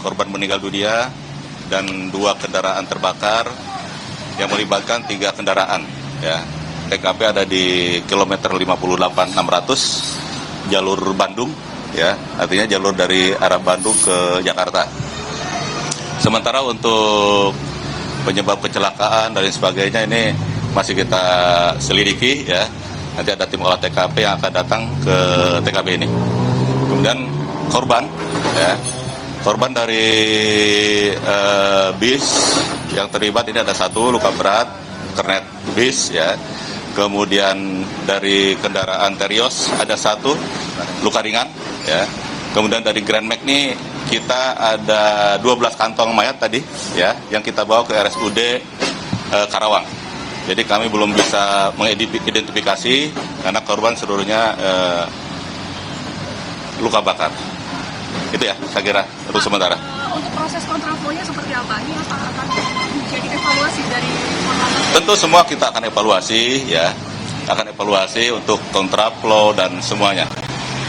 korban meninggal dunia dan 2 kendaraan terbakar yang melibatkan 3 kendaraan. Ya. TKP ada di kilometer 58.600 jalur Bandung, ya, artinya jalur dari arah Bandung ke Jakarta. Sementara untuk penyebab kecelakaan dan sebagainya ini masih kita selidiki, ya. Nanti ada tim olah TKP yang akan datang ke TKP ini. Kemudian korban, ya, korban dari bis yang terlibat ini ada 1 luka berat, kernet bis, ya. Kemudian dari kendaraan Terios ada 1 luka ringan, ya. Kemudian dari Grand Max ini kita ada 12 kantong mayat tadi, ya, yang kita bawa ke RSUD Karawang. Jadi kami belum bisa mengidentifikasi karena korban seluruhnya luka bakar. Itu ya, saya kira untuk sementara. Untuk proses kontraflow-nya seperti apa? Ini apa akan jadi evaluasi dari Korlantas? Tentu semua kita akan evaluasi, ya, akan evaluasi untuk kontraflow dan semuanya.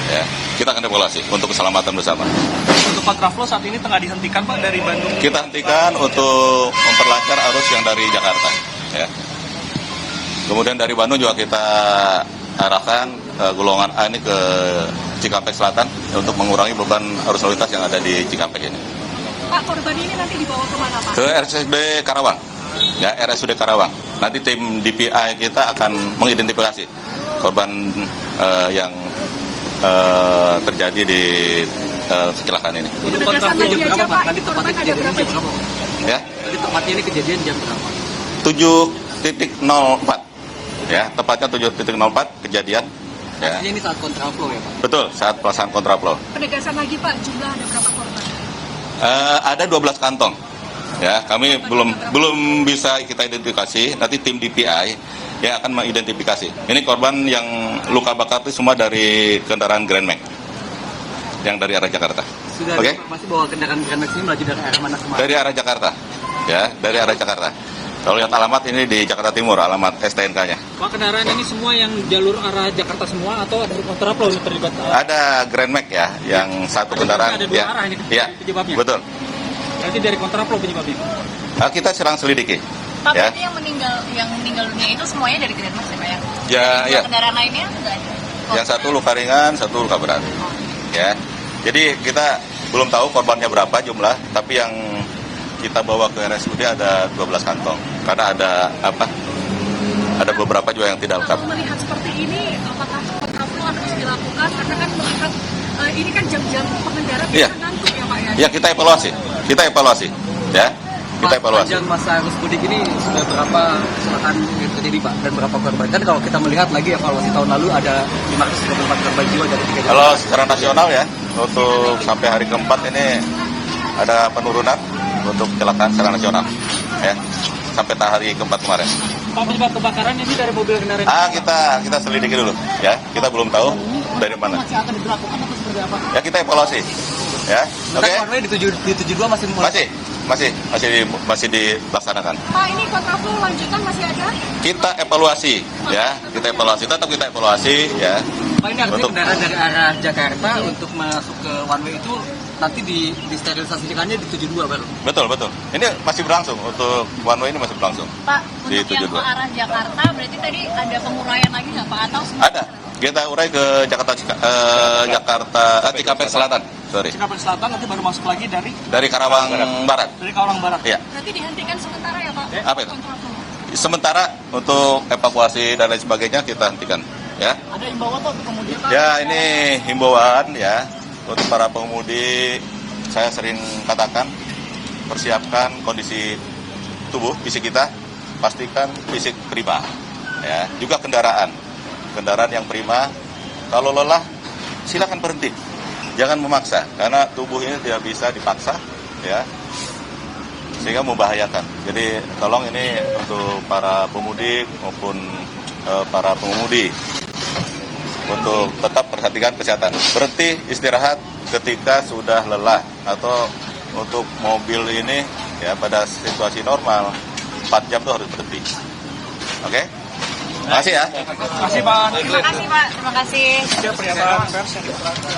Ya, kita akan evaluasi untuk keselamatan bersama. Untuk kontraflow saat ini tengah dihentikan Pak dari Bandung. Kita hentikan untuk memperlancar arus yang dari Jakarta. Ya. Kemudian dari Bandung juga kita arahkan golongan A ini ke Cikampek Selatan untuk mengurangi beban arus lalu lintas yang ada di Cikampek ini. Pak, korban ini nanti dibawa kemana Pak? Ke RSUD Karawang, ya, RSUD Karawang. Nanti tim DPI kita akan mengidentifikasi korban yang terjadi di kecelakaan ini. Untuk kontraflow jam berapa Pak? Tadi tepatnya kejadian jam berapa? Ya, Tadi tepatnya ini kejadian jam berapa? 7.04, ya, tepatnya 7.04 kejadian. Ya. Artinya ini saat kontraflow ya Pak? Betul, saat pelaksanaan kontraflow. Penegasan lagi Pak, jumlah ada berapa korban? Ada 12 kantong. Ya, kami belum bisa kita identifikasi. Nanti tim DPI yang akan mengidentifikasi. Ini korban yang luka bakar itu semua dari kendaraan Grand Max yang dari arah Jakarta. Sudah Oke? masih bawa kendaraan Grand Max ini melaju dari arah mana kemarin? Dari arah Jakarta. Ya, dari arah Jakarta. Kalau lihat alamat ini di Jakarta Timur, alamat STNK-nya. Pak, kendaraan ini semua yang jalur arah Jakarta semua atau ada kontraflow yang terlibat? Ada Grand Max, ya, yang satu kendaraan. Ada 2 Ya, arah ini ya, penyebabnya? betul. Berarti dari kontraflow penyebabnya? Kita sedang selidiki. Pak, Ya. berarti yang meninggal dunia itu semuanya dari Grand Max ya Pak ya? Ya, Dari ya. kendaraan lainnya nggak ada? Yang 1 luka ringan, 1 luka berat. Ya. Jadi kita belum tahu korbannya berapa jumlah, tapi yang kita bawa ke RSUD ada 12 kantong. Karena ada beberapa juga yang tidak lengkap. Kalau melihat seperti ini, apakah kontraflow harus dilakukan? Karena kan melihat ini kan jam-jam pengendara bisa Iya. ngantuk ya Pak ya? Ya, kita evaluasi. Ya. Kita evaluasi. Panjang masa arus mudik ini sudah berapa kecelakaan yang terjadi Pak? Dan berapa korban? Kan kalau kita melihat lagi evaluasi tahun lalu ada 534 korban jiwa dari 3 Kalau secara nasional, ya, untuk sampai hari keempat ini ada penurunan untuk kecelakaan secara nasional. Ya. Sampai hari keempat kemarin. Pak, penyebab kebakaran ini dari mobil kendaraan? Kita selidiki dulu, ya. Kita belum tahu dari mana. Masih akan diberlakukan atau seperti apa? Ya, kita evaluasi. Ya. Oke. Kan one way di 72 masih mulai. Masih dilaksanakan. Pak, ini kontraflow lanjutan masih ada? Kita evaluasi, ya. Kita evaluasi, ya. Pak, ini artinya kendaraan dari arah Jakarta untuk masuk ke one way itu nanti disterilisasikannya di 72 baru? Betul. Ini masih berlangsung, untuk one way ini masih berlangsung. Pak, Di untuk yang 72. ke arah Jakarta berarti tadi ada penguraian lagi nggak Pak? Atau semua? Ada. Kita urai ke Cikampek Selatan. Sorry. Cikampek Selatan nanti baru masuk lagi Dari Karawang Barat. dari Karawang Barat. Ya. Berarti dihentikan sementara ya Pak? Apa itu? Kontraflow. Sementara untuk evakuasi dan lain sebagainya kita hentikan, ya. Ada imbauan untuk kemudian Ya, ini himbauan, ya, untuk para pengemudi. Saya sering katakan, persiapkan kondisi tubuh, fisik kita, pastikan fisik prima, ya. Juga kendaraan yang prima. Kalau lelah, silakan berhenti, jangan memaksa, karena tubuh ini tidak bisa dipaksa, ya, sehingga membahayakan. Jadi tolong ini untuk para pemudik maupun para pengemudi untuk tetap perhatikan kesehatan. Berhenti istirahat ketika sudah lelah, atau untuk mobil ini, ya, pada situasi normal 4 jam itu harus berhenti. Oke? Terima kasih, ya. Terima kasih Pak. Terima kasih Pak, terima kasih. Siap pernyataan pers yang diserahkan.